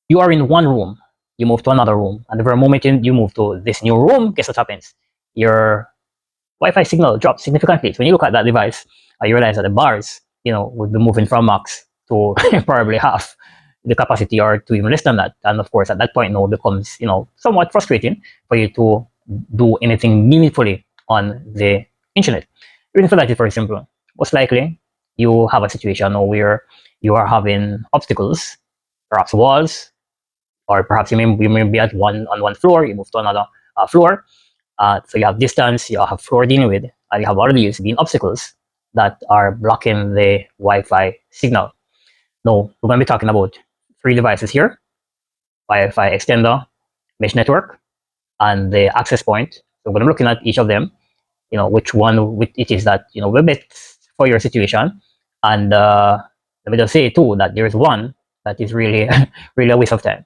You are in one room, you move to another room, and the very moment you move to this new room, guess what happens? Your Wi-Fi signal drops significantly. So when you look at that device, you realize that the bars, would be moving from max to probably half the capacity or to even less than that. And of course, at that point, now becomes, somewhat frustrating for you to do anything meaningfully on the internet. The reason for that is very simple. Most likely, you have a situation where you are having obstacles, perhaps walls, or perhaps you may be at one floor, you move to another floor, so you have distance, you have floor dealing with, and you have all of these being obstacles that are blocking the Wi-Fi signal. Now, we're going to be talking about three devices here: Wi-Fi extender, mesh network, and the access point. So we're going to be looking at each of them, which one it is that, will best for your situation. And let me just say too that there's one that is really, really a waste of time.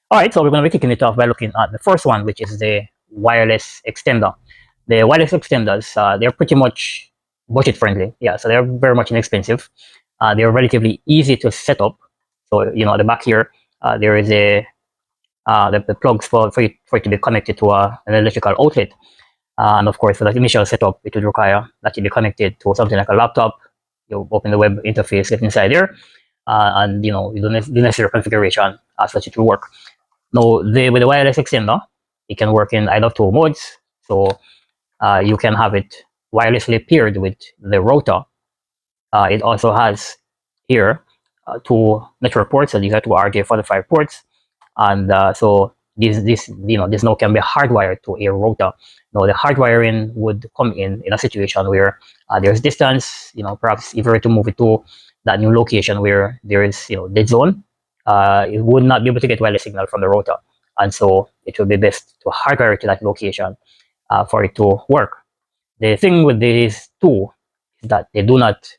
All right, so we're going to be kicking it off by looking at the first one, which is the wireless extender. The wireless extenders, they're pretty much budget friendly. Yeah, so they're very much inexpensive. They're relatively easy to set up. So, at the back here, there is the plugs for it to be connected to an electrical outlet. And of course, for that initial setup, it would require that you be connected to something like a laptop. You open the web interface, get inside there, and you do the necessary configuration as such it will work. Now, with the wireless extender, it can work in either two modes. So you can have it wirelessly paired with the router. It also has here two network ports, so these are two RJ45 ports, and so this now can be hardwired to a router. Now, the hardwiring would come in a situation where there's distance, perhaps if you were to move it to that new location where there is dead zone, it would not be able to get wireless signal from the router, and so it would be best to hardwire it to that location for it to work. The thing with these two is that they do not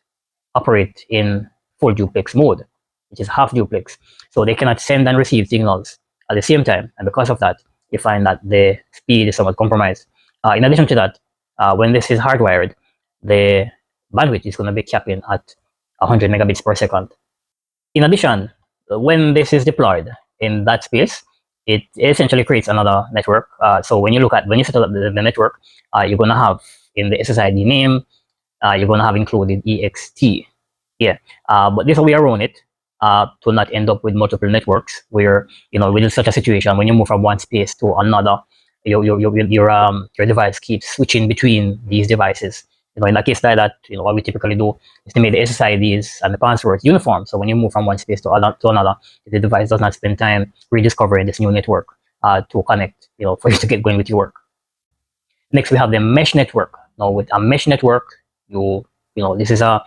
operate in full duplex mode, which is half duplex. So they cannot send and receive signals at the same time. And because of that, you find that the speed is somewhat compromised. In addition to that, when this is hardwired, the bandwidth is going to be capping at 100 megabits per second. In addition, when this is deployed in that space, it essentially creates another network. So when you set up the network, you're going to have in the SSID name, you're going to have included EXT. Yeah, but this is how we around it to not end up with multiple networks where, within such a situation, when you move from one space to another, your device keeps switching between these devices. In a case like that, what we typically do is to make the SSIDs and the passwords uniform. So when you move from one space to another, the device does not spend time rediscovering this new network to connect, for you to get going with your work. Next, we have the mesh network. Now, with a mesh network, this is a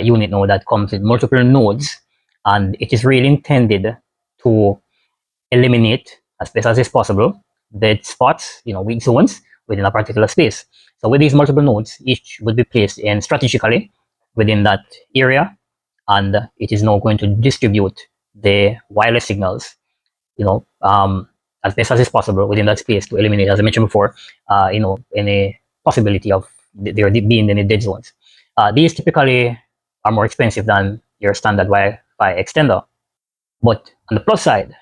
unit now that comes with multiple nodes, and it is really intended to eliminate as best as is possible dead spots, weak zones within a particular space. So with these multiple nodes, each would be placed in strategically within that area, and it is now going to distribute the wireless signals, as best as is possible within that space to eliminate, as I mentioned before, any possibility of there being any dead zones. These typically are more expensive than your standard Wi-Fi extender. But on the plus side,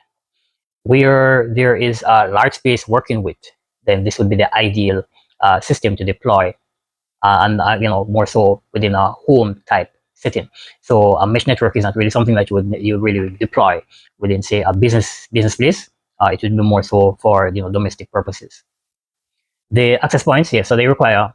where there is a large space working with, then this would be the ideal system to deploy, and more so within a home type setting. So a mesh network is not really something that you really deploy within, say, a business place. It would be more so for domestic purposes. The access points, yes, so they require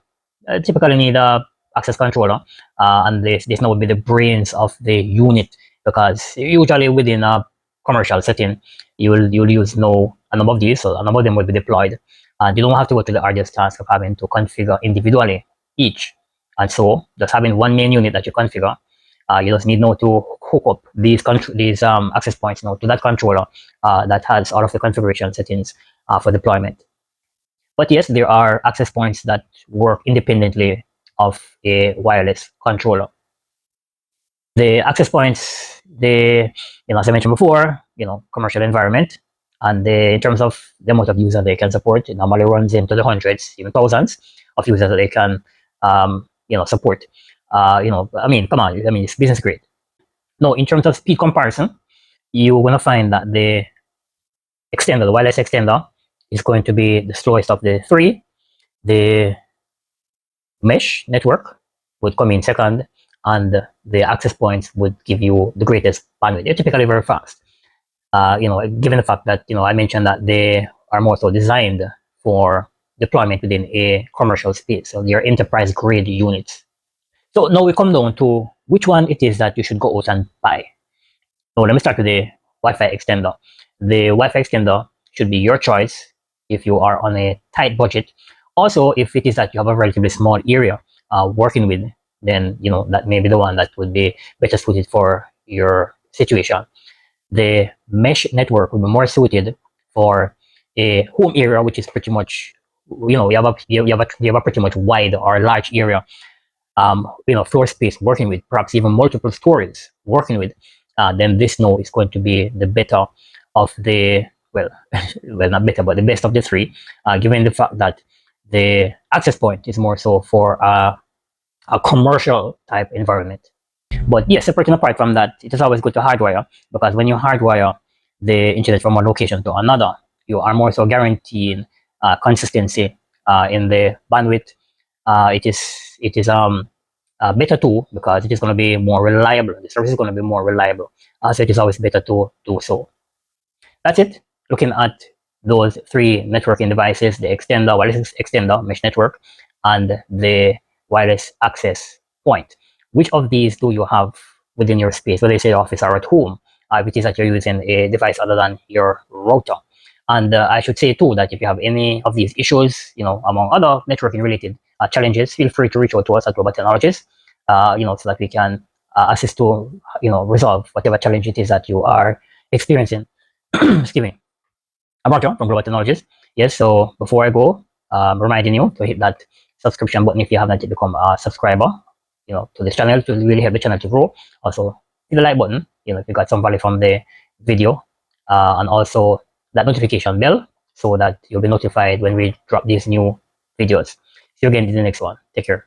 typically need a access controller, and this now would be the brains of the unit, because usually within a commercial setting, you'll use a number of these, so a number of them will be deployed, and you don't have to go to the arduous task of having to configure individually each. And so, just having one main unit that you configure, you just need now to hook up these access points now to that controller that has all of the configuration settings for deployment. But yes, there are access points that work independently of a wireless controller. The access points, as I mentioned before, commercial environment, and in terms of the amount of users they can support, it normally runs into the hundreds, even thousands of users that they can, support. Come on, it's business grade. Now, in terms of speed comparison, you're going to find that the extender, the wireless extender, is going to be the slowest of the three. The mesh network would come in second, and the access points would give you the greatest bandwidth. They're typically very fast. Given the fact that I mentioned that they are more so designed for deployment within a commercial space, so they're enterprise grade units. So now we come down to which one it is that you should go out and buy. So let me start with the Wi-Fi extender. The Wi-Fi extender should be your choice if you are on a tight budget. Also, if it is that you have a relatively small area working with, then that may be the one that would be better suited for your situation. The mesh network will be more suited for a home area, which is pretty much, you have a pretty much wide or large area, floor space working with, perhaps even multiple stories working with. Then this node is going to be the better of the, well, well, not better, but the best of the three, given the fact that the access point is more so for a commercial type environment. But yes, separating apart from that, it is always good to hardwire, because when you hardwire the internet from one location to another, you are more so guaranteeing consistency in the bandwidth. It is better too, because it is going to be more reliable. The service is going to be more reliable. So it is always better to do so. That's it. Looking at those three networking devices: the extender, wireless extender, mesh network, and the wireless access point. Which of these do you have within your space, whether it's your office or at home, which is that you're using a device other than your router? And I should say too that if you have any of these issues, among other networking related challenges, feel free to reach out to us at Global Technologies, so that we can assist to, resolve whatever challenge it is that you are experiencing. Excuse me. I'm Roger from Global Technologies. Yes, so before I go, reminding you to hit that subscription button if you haven't yet become a subscriber, to this channel, to really help the channel to grow. Also, hit the like button, if you got some value from the video, and also that notification bell, so that you'll be notified when we drop these new videos. See you again in the next one. Take care.